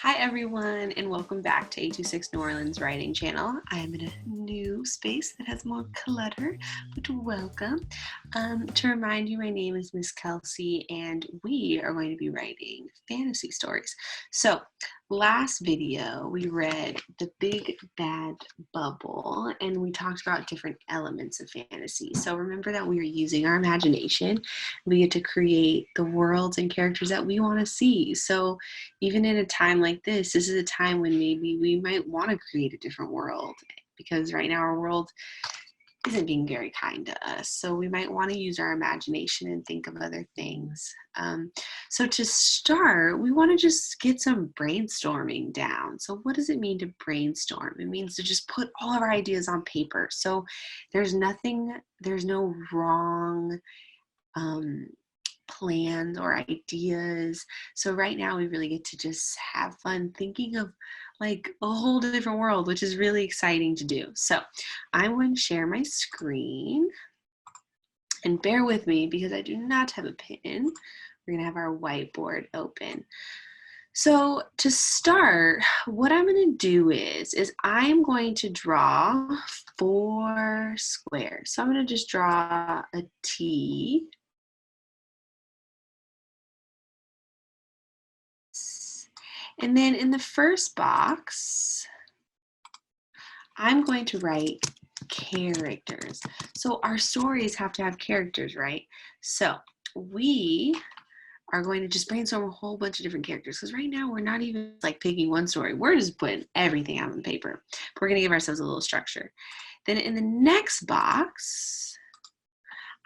Hi everyone, and welcome back to 826 New Orleans Writing Channel. I am in a new space that has more clutter, but welcome. To remind you, my name is Miss Kelsey, and we are going to be writing fantasy stories. So, last video we read The Big Bad Bubble, and we talked about different elements of fantasy. So remember that we are using our imagination. We get to create the worlds and characters that we want to see. So even in a time like this is a time when maybe we might want to create a different world, because right now our world isn't being very kind to us. So we might want to use our imagination and think of other things. So to start, we want to just get some brainstorming down. So what does it mean to brainstorm? It means to just put all of our ideas on paper. So there's no wrong plans or ideas. So right now we really get to just have fun thinking of like a whole different world, which is really exciting to do. So I'm going to share my screen, and bear with me because I do not have a pen. We're going to have our whiteboard open. So to start, what I'm going to do is I'm going to draw 4 squares. So I'm going to just draw a T. And then in the first box, I'm going to write characters. So our stories have to have characters, right? So we are going to just brainstorm a whole bunch of different characters, because right now we're not even like picking one story. We're just putting everything out on the paper. But we're going to give ourselves a little structure. Then in the next box,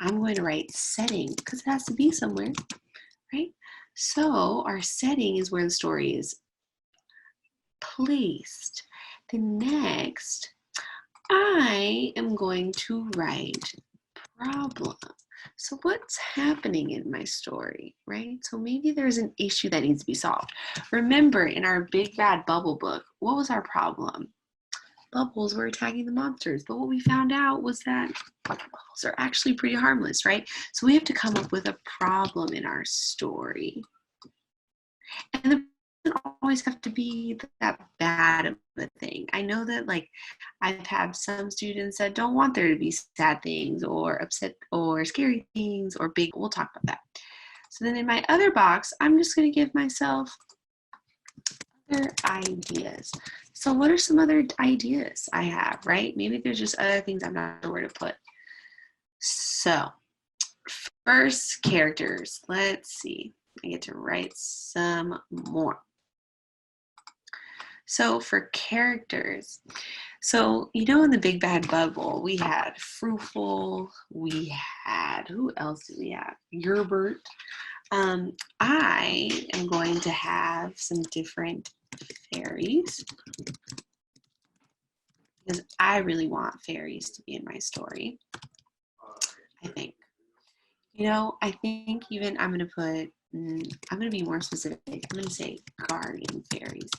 I'm going to write setting, because it has to be somewhere, right? So our setting is where the story is placed. Then next, I am going to write problem. So what's happening in my story, right? So maybe there's an issue that needs to be solved. Remember, in our Big Bad Bubble book, what was our problem? Bubbles were attacking the monsters, but what we found out was that bubbles are actually pretty harmless, right? So we have to come up with a problem in our story. And the doesn't always have to be that bad of a thing. I know that like I've had some students that don't want there to be sad things or upset or scary things or big. We'll talk about that. So then in my other box, I'm just going to give myself other ideas. So what are some other ideas I have, right? Maybe there's just other things I'm not sure where to put. So first, characters. Let's see. I get to write some more. So for characters, so you know in the Big Bad Bubble, we had Fruitful, we had, who else did we have? Gerbert. I am going to have some different fairies, because I really want fairies to be in my story, I think. You know, I think even I'm going to put, I'm going to be more specific. I'm going to say garden fairies.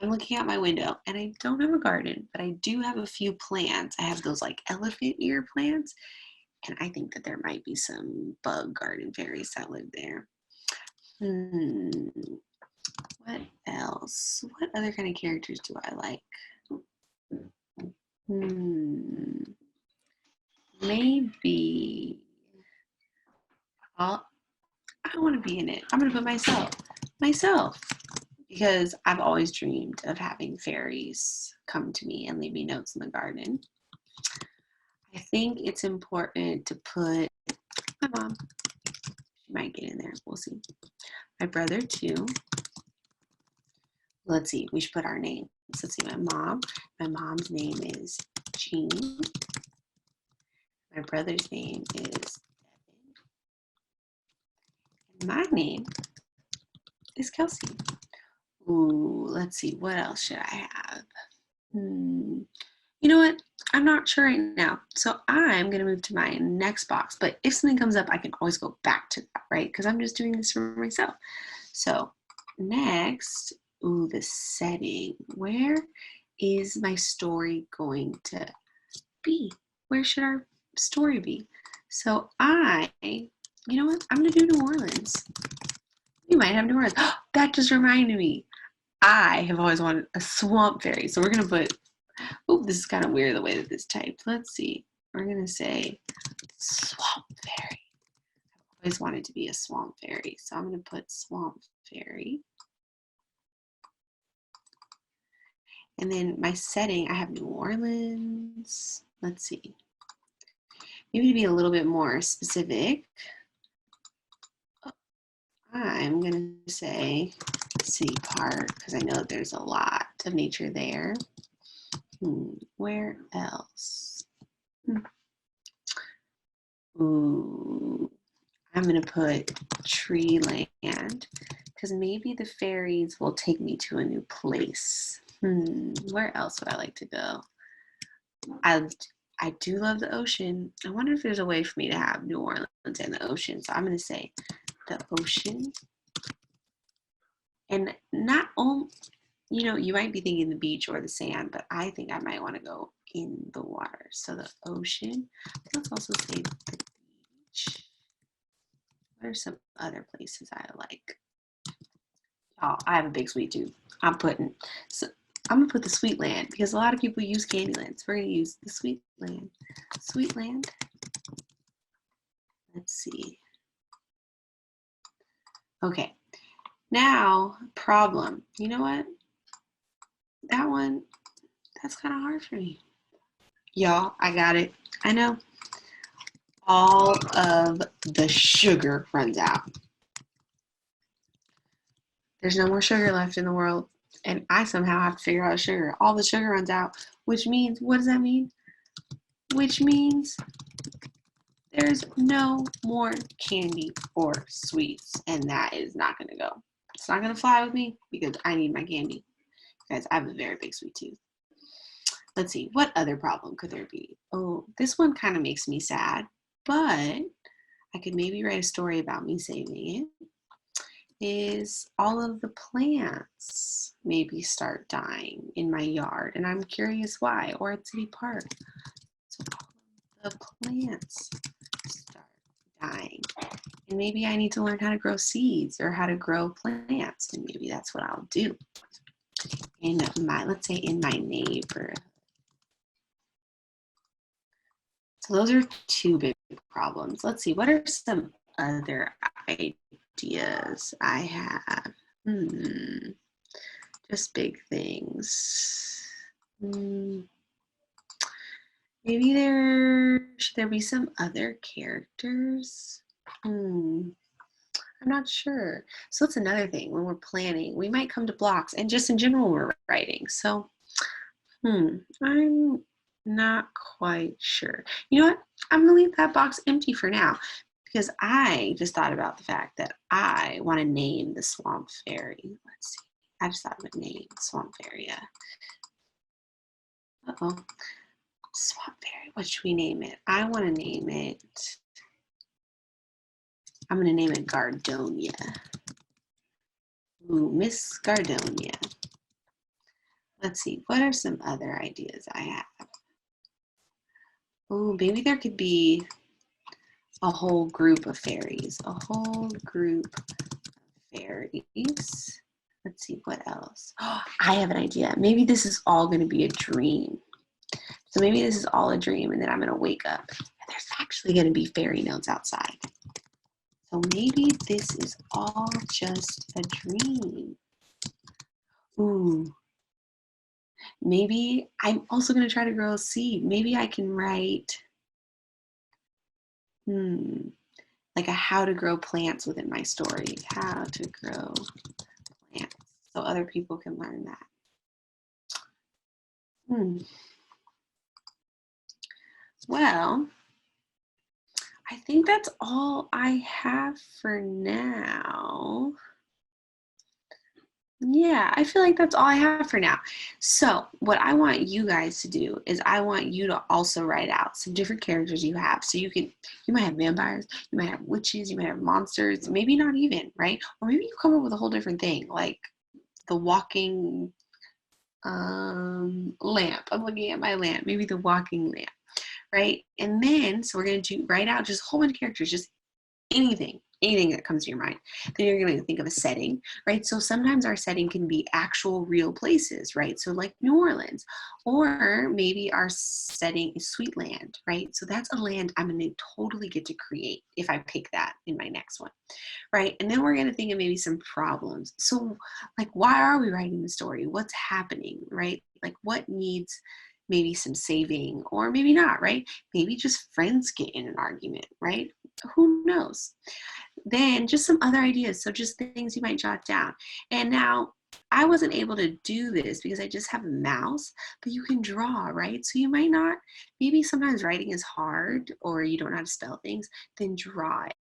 I'm looking out my window and I don't have a garden, but I do have a few plants. I have those like elephant ear plants, and I think that there might be some bug garden fairies that live there. What else? What other kind of characters do I like? Maybe I want to be in it. I'm going to put myself. Because I've always dreamed of having fairies come to me and leave me notes in the garden. I think it's important to put my mom. She might get in there. We'll see. My brother too. Let's see. We should put our names. Let's see. My mom. My mom's name is Jean. My brother's name is Evan. And my name is Kelsey. Ooh, let's see. What else should I have? You know what? I'm not sure right now. So I'm going to move to my next box. But if something comes up, I can always go back to that, right? Because I'm just doing this for myself. So next, the setting. Where is my story going to be? Where should our story be? So you know what? I'm going to do New Orleans. We might have New Orleans. That just reminded me. I have always wanted a swamp fairy. So we're going to put, oh, this is kind of weird the way that this typed. Let's see. We're going to say swamp fairy. I've always wanted to be a swamp fairy. So I'm going to put swamp fairy. And then my setting, I have New Orleans. Let's see. Maybe to be a little bit more specific, I'm going to say city park because I know that there's a lot of nature there. Where else? Ooh, I'm going to put tree land because maybe the fairies will take me to a new place. Where else would I like to go? I do love the ocean. I wonder if there's a way for me to have New Orleans and the ocean. So I'm going to say the ocean. And not only, you know, you might be thinking the beach or the sand, but I think I might want to go in the water. So the ocean. Let's also say the beach. What are some other places I like? Oh, I have a big sweet tooth. I'm gonna put the sweet land because a lot of people use Candyland. So we're gonna use the sweet land. Sweet land. Let's see. Okay. Now, problem. You know what? That one, that's kind of hard for me. Y'all, I got it. I know. All of the sugar runs out. There's no more sugar left in the world. And I somehow have to figure out sugar. All the sugar runs out, which means, what does that mean? Which means there's no more candy or sweets. And that is not going to go. It's not going to fly with me because I need my candy. Guys, I have a very big sweet tooth. Let's see, what other problem could there be? Oh, this one kind of makes me sad, but I could maybe write a story about me saving it. Is all of the plants maybe start dying in my yard, and I'm curious why, or at City Park. So all of the plants start dying, and maybe I need to learn how to grow seeds or how to grow plants, and maybe that's what I'll do in my, let's say, in my neighborhood. So those are two big problems. Let's see, what are some other ideas I have? Just big things. Maybe should there be some other characters? I'm not sure. So that's another thing when we're planning. We might come to blocks and just in general we're writing. So I'm not quite sure. You know what? I'm gonna leave that box empty for now because I just thought about the fact that I want to name the swamp fairy. Let's see. I just thought of a name, swamp fairy. Swamp fairy. What should we name it? I want to name it. I'm gonna name it Gardonia. Ooh, Miss Gardonia. Let's see. What are some other ideas I have? Oh, maybe there could be a whole group of fairies. A whole group of fairies. Let's see, what else? Oh, I have an idea. Maybe this is all going to be a dream. So maybe this is all a dream and then I'm going to wake up and there's actually going to be fairy notes outside. So maybe this is all just a dream. Ooh. Maybe I'm also going to try to grow a seed. Maybe I can write like a how to grow plants within my story. How to grow plants. So other people can learn that. Well, I think that's all I have for now. Yeah, I feel like that's all I have for now. So what I want you guys to do is I want you to also write out some different characters you have. So you might have vampires, you might have witches, you might have monsters, maybe not even, right? Or maybe you come up with a whole different thing, like the walking lamp. I'm looking at my lamp, maybe the walking lamp, right? And then, so we're going to write out just a whole bunch of characters, just anything. anything that comes to your mind. Then you're going to think of a setting, right? So sometimes our setting can be actual real places, right? So like New Orleans, or maybe our setting is Sweetland, right? So that's a land I'm going to totally get to create if I pick that in my next one, right? And then we're going to think of maybe some problems. So like, why are we writing the story? What's happening, right? Like what needs maybe some saving, or maybe not, right? Maybe just friends get in an argument, right? Who knows? Then just some other ideas. So just things you might jot down. And now I wasn't able to do this because I just have a mouse, but you can draw, right? So you might not, maybe sometimes writing is hard or you don't know how to spell things, then draw it.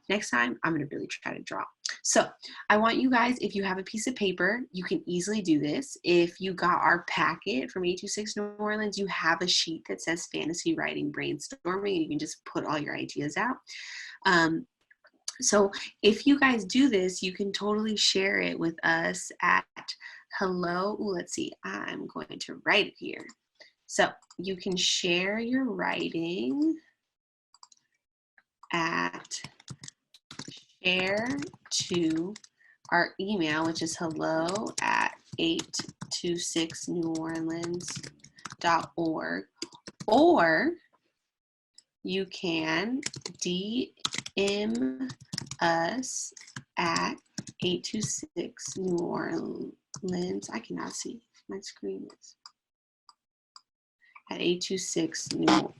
Next time, I'm going to really try to draw. So I want you guys, if you have a piece of paper, you can easily do this. If you got our packet from 826 New Orleans, you have a sheet that says fantasy writing brainstorming, and you can just put all your ideas out. So if you guys do this, you can totally share it with us at hello. Ooh, let's see, I'm going to write it here. So you can share your writing at share to our email, which is hello@826neworleans.org, or you can DM us at 826 New Orleans. I cannot see. My screen is at 826 New.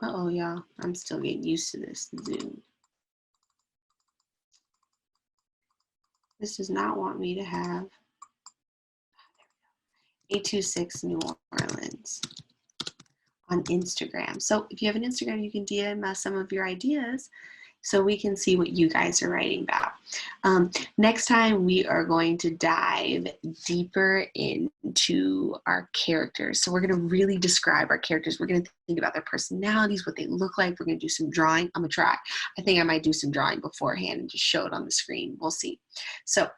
Oh, y'all. I'm still getting used to this Zoom. This does not want me to have 826 New Orleans on Instagram. So if you have an Instagram, you can DM us some of your ideas so we can see what you guys are writing about. Next time, we are going to dive deeper into our characters. So we're going to really describe our characters. We're going to think about their personalities, what they look like. We're going to do some drawing. I'm going to try. I think I might do some drawing beforehand and just show it on the screen. We'll see. So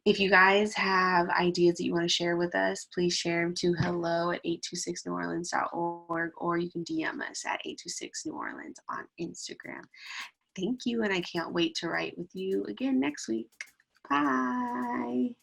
if you guys have ideas that you want to share with us, please share them to hello@826neworleans.org, or you can DM us at 826neworleans on Instagram. Thank you, and I can't wait to write with you again next week. Bye.